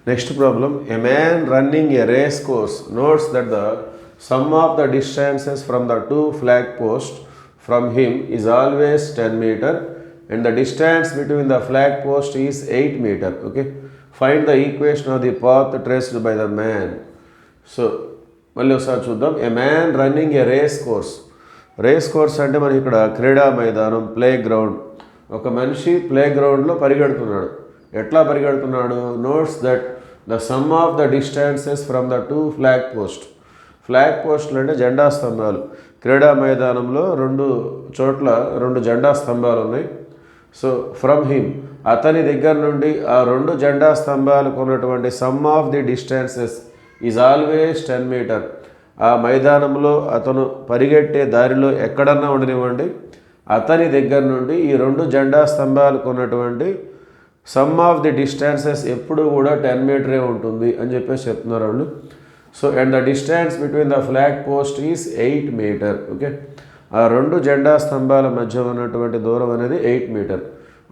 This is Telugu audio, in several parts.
Next problem, a man running a race course notes that the sum of the distances from the two flag posts from him is always 10 meter and the distance between the flag post is 8 meter. Okay, find the equation of the path traced by the man. So మళ్ళీ ఒకసారి చూద్దాం. A man running a race course అంటే మనకి ఇక్కడ క్రీడా మైదానం, ప్లే గ్రౌండ్. ఒక మనిషి ప్లే గ్రౌండ్లో పరిగెడుతున్నాడు. ఎట్లా పరిగెడుతున్నాడు? Notes that the sum of the distances from the two flag పోస్టులు అంటే జెండా స్తంభాలు. క్రీడా మైదానంలో రెండు జెండా స్తంభాలు ఉన్నాయి. సో ఫ్రమ్ హిమ్, అతని దగ్గర నుండి ఆ రెండు జెండా స్తంభాలకు ఉన్నటువంటి sum of the distances is always 10 meter. ఆ మైదానంలో అతను పరిగెట్టే దారిలో ఎక్కడన్నా ఉండనివ్వండి, అతని దగ్గర నుండి ఈ రెండు జెండా స్తంభాలకు ఉన్నటువంటి సమ్ ఆఫ్ ది డిస్టెన్సెస్ ఎప్పుడు కూడా 10 మీటరే ఉంటుంది అని చెప్పేసి చెప్తున్నారు వాళ్ళు. So and the distance between the flag post is 8 metre. Okay, ఆ రెండు జెండా స్తంభాల మధ్య ఉన్నటువంటి దూరం అనేది 8 metre.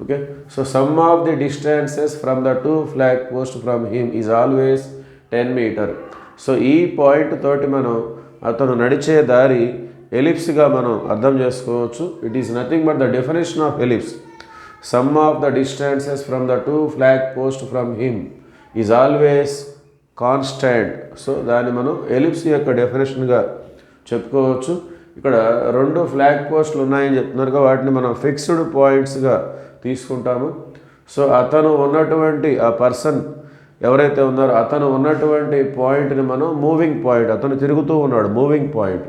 Okay, so sum of the distances from the two flag post from him is always 10 meter. So ఈ పాయింట్ తోటి మనం అతను నడిచే దారి ఎలిప్స్గా మనం అర్థం చేసుకోవచ్చు. It is nothing but the definition of ellipse. Sum of the distances from the two flag post from him is always constant. So దాన్ని మనం ఎలిప్స్ యొక్క డెఫినేషన్గా చెప్పుకోవచ్చు. ఇక్కడ రెండు ఫ్లాగ్ పోస్టులు ఉన్నాయని చెప్తున్నారుగా, వాటిని మనం ఫిక్స్డ్ పాయింట్స్గా తీసుకుంటాము. సో అతను ఉన్నటువంటి ఆ పర్సన్ ఎవరైతే ఉన్నారో అతను ఉన్నటువంటి పాయింట్ని మనం మూవింగ్ పాయింట్, అతను తిరుగుతూ ఉన్నాడు, మూవింగ్ పాయింట్.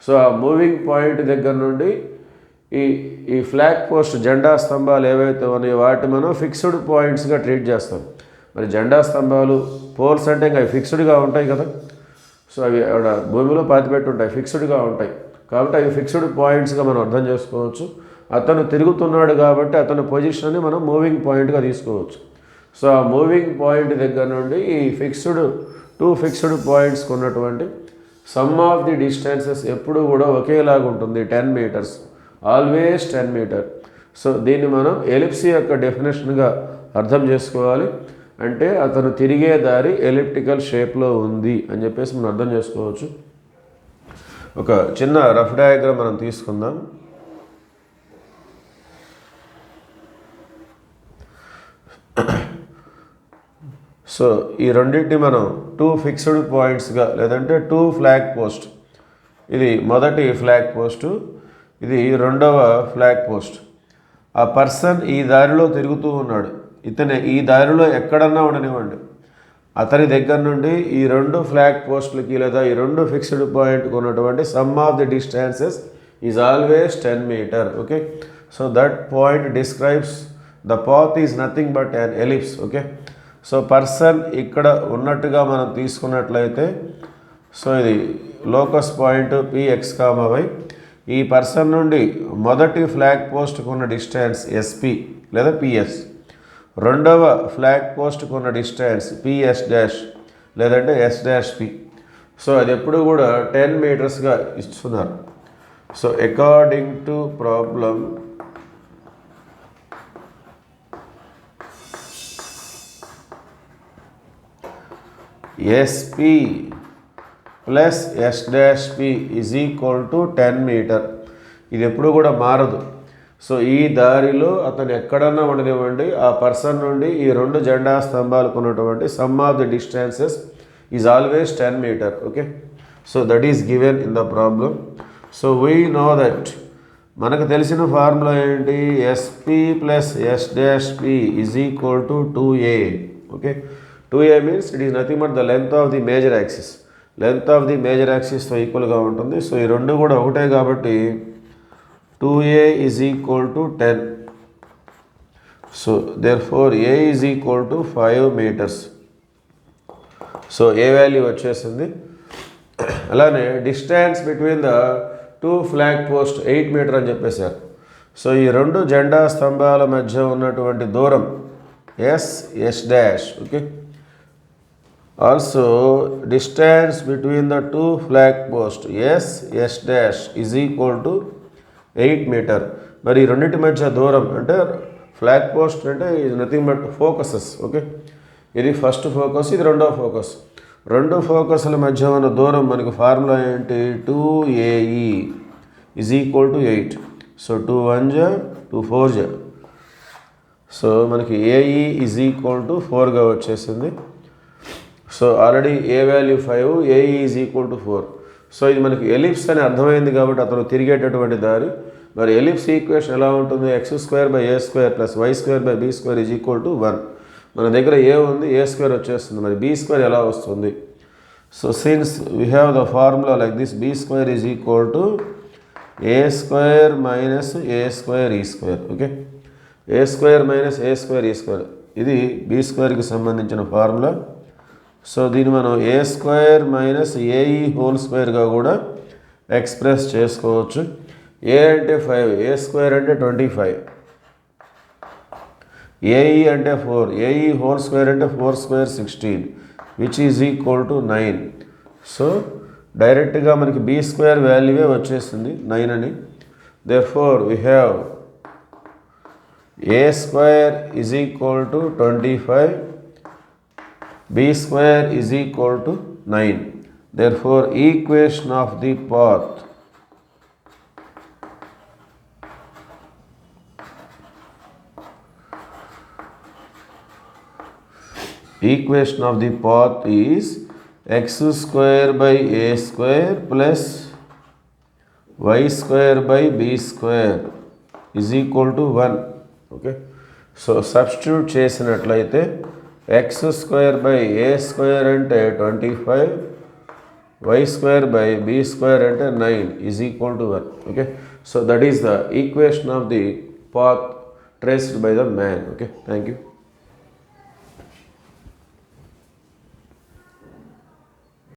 సో ఆ మూవింగ్ పాయింట్ దగ్గర నుండి ఈ ఫ్లాగ్ పోస్ట్ జెండా స్తంభాలు ఏవైతే ఉన్నాయో వాటి మనం ఫిక్స్డ్ పాయింట్స్గా ట్రీట్ చేస్తాం. మరి జెండా స్తంభాలు, పోల్స్ అంటే ఇంకా ఫిక్స్డ్గా ఉంటాయి కదా. సో అవి అక్కడ భూమిలో పాతిపెట్టి ఉంటాయి, ఫిక్స్డ్గా ఉంటాయి. కాబట్టి అవి ఫిక్స్డ్ పాయింట్స్గా మనం అర్థం చేసుకోవచ్చు. అతను తిరుగుతున్నాడు కాబట్టి అతని పొజిషన్ని మనం మూవింగ్ పాయింట్గా తీసుకోవచ్చు. సో ఆ మూవింగ్ పాయింట్ దగ్గర నుండి ఈ టూ ఫిక్స్డ్ పాయింట్స్కి ఉన్నటువంటి సమ్ ఆఫ్ ది డిస్టెన్సెస్ ఎప్పుడు కూడా ఒకేలాగా ఉంటుంది, 10 మీటర్స్, ఆల్వేస్ 10 మీటర్. సో దీన్ని మనం ఎలిప్స్ యొక్క డెఫినేషన్గా అర్థం చేసుకోవాలి. అంటే అతను తిరిగే దారి ఎలిప్టికల్ షేప్లో ఉంది అని చెప్పేసి మనం అర్థం చేసుకోవచ్చు. ఒక చిన్న రఫ్ డయాగ్రామ్ మనం తీసుకుందాం. సో ఈ రెండింటిని మనం టూ ఫిక్స్డ్ పాయింట్స్గా, లేదంటే టూ ఫ్లాగ్ పోస్ట్, ఇది మొదటి ఫ్లాగ్ పోస్టు, ఇది రెండవ ఫ్లాగ్ పోస్ట్. ఆ పర్సన్ ఈ దారిలో తిరుగుతూ ఉన్నాడు. ఇతనే ఈ దారిలో ఎక్కడన్నా ఉండనివ్వండి, అతని దగ్గర నుండి ఈ రెండు ఫ్లాగ్ పోస్టులకి లేదా ఈ రెండు ఫిక్స్డ్ పాయింట్కి ఉన్నటువంటి sum of the distances is always 10 meter. Okay, so that point describes the path is nothing but an ellipse. Okay, so person ఇక్కడ ఉన్నట్టుగా మనం తీసుకున్నట్లయితే, సో ఇది లోకస్ పాయింట్ PX, Y. ఈ పర్సన్ నుండి మొదటి ఫ్లాగ్ పోస్ట్కు ఉన్న డిస్టెన్స్ SP లేదా PS, రెండవ ఫ్లాగ్ పోస్ట్కు ఉన్న డిస్టెన్స్ PS' లేదంటే S''P. సో అది ఎప్పుడు కూడా 10 మీటర్స్గా ఇస్తున్నారు. So according to problem SP plus S''P is equal to 10 meter. ఇది ఎప్పుడు కూడా మారదు. సో ఈ దారిలో అతను ఎక్కడన్నా ఉండనివ్వండి, ఆ పర్సన్ నుండి ఈ రెండు జెండా స్తంభాలకు ఉన్నటువంటి sum of the distances is always 10 meter. Okay, so that is given in the problem. So we know that, మనకు తెలిసిన ఫార్ములా ఏంటి? SP plus S''P is equal to 2A. Okay, 2A means it is nothing but the length of the major axis. Length of the major యాక్సిస్తో ఈక్వల్గా ఉంటుంది. సో ఈ రెండు కూడా ఒకటే కాబట్టి 2A is equal to 10. So therefore A is equal to 5 meters. So A value వచ్చేసింది. అలానే distance between the two flag post 8 meter అని చెప్పేశారు. సో ఈ రెండు జెండా స్తంభాల మధ్య ఉన్నటువంటి దూరం S'. Okay, also distance between the two flag post S' is equal to 8 meter. మరి ఈ రెండింటి మధ్య దూరం అంటే ఫ్లాగ్ పోస్ట్ అంటే is nothing but focuses. Okay, ఇది ఫస్ట్ ఫోకస్, ఇది రెండో ఫోకస్. రెండు ఫోకస్ల మధ్య ఉన్న దూరం మనకి ఫార్ములా ఏంటి, 2AE is equal to 8. So 2 1 జా 2 4 జా. సో మనకి ఏఈ ఈజ్ ఈక్వల్ టు 4గా వచ్చేసింది. So already A value 5, AE is equal to 4. So ఇది మనకి ఎలిప్స్ అని అర్థమైంది కాబట్టి అతను తిరిగేటటువంటి దారి. మరి ఎలిప్స్ ఈక్వేషన్ ఎలా ఉంటుంది, x² + a² + y² / b² is equal to 1. మన దగ్గర ఏ ఉంది, a² వచ్చేస్తుంది, మరి b² ఎలా వస్తుంది. So since we have the formula like this, b² is equal to a² - a² e². Okay, a² - a² e². ఇది b²కి సంబంధించిన ఫార్ములా. సో దీన్ని మనం a² - ae² కూడా ఎక్స్ప్రెస్ చేసుకోవచ్చు. ఏ అంటే 5, a² అంటే 25, ఏఈ అంటే 4, ae² అంటే 4² 16, which is equal to 9. So డైరెక్ట్గా మనకి b² వాల్యూవే వచ్చేసింది 9 అని. Therefore we have a² is equal to 25, b² is equal to 9. Therefore equation of the path is x² / a² plus y² / b² is equal to 1. Okay, so substitute చేసినట్లయితే x² / a² అంటే 25, y² / b² అంటే 9 is equal to 1. Okay, so that is the equation of the path traced by the man. Okay, thank you.